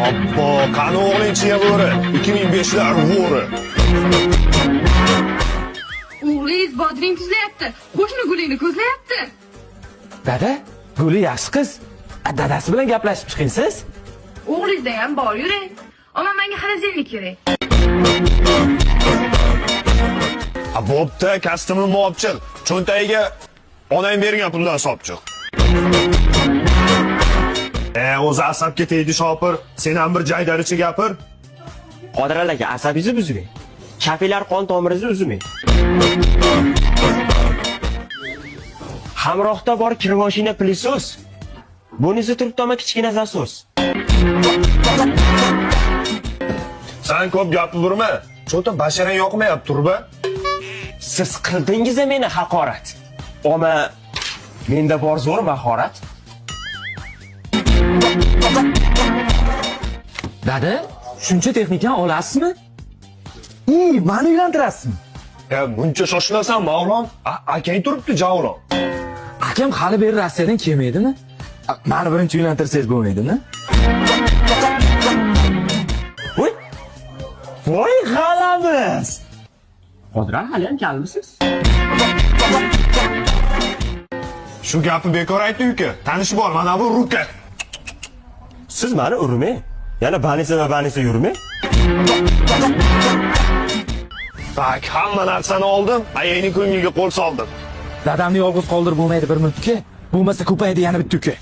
Obbo, qani o'g'linchiga bo'ri. 2005lar bo'ri. O'g'lingiz bodring tuzlayapti. Qo'shni gulingni ko'zlayapti. Dada, Guli yaxshi qiz. Dadasi bilan gaplashib chiqingsiz. O'g'lingizda ham bor yuring. Ammo menga xalazelnik kerak. Bo'pti, kostyumimni olib chiq. Cho'ntagiga onang bergan puldan solib chiq. O'zi asabga tegdi shopir. Sen ham bir jaydaricha gapir. Qodir aka, asabingizni buzmang. Kapillar qon tomiringizni uzmang. Hamrohda bor kirmoshina pilisos. Bunisi turibdimi kichkina zasos. Sen ko'p gapirma. Cho'ta basharang yoqmayapti, turba. Siz qildingiz meni haqorat. Ammo menda bor zo'r mahorat. Dada, shuncha texnikani olasizmi? Meni uylantirasizmi? Buncha shoshilasan, Mavlon. Akang turibdi, javlon. Akam hali beri Rossiyadan kelmaydimi? Meni birinchi uylantirsangiz bo'lmaydimi? Voy g'alamiz. Qodir hali ham kalmisiz? Shu gapni bekor aytdi uka. Tanishib ol, mana bu ruka. Siz meni urmang. Yana banisa yurmang. Bak, hamma narsani oldim, ayangning ko'ngliga qo'l soldim. Dadamni yolg'iz qoldirib bo'lmaydi bir minutga. Bo'lmasa ko'paydi yana bitta uka.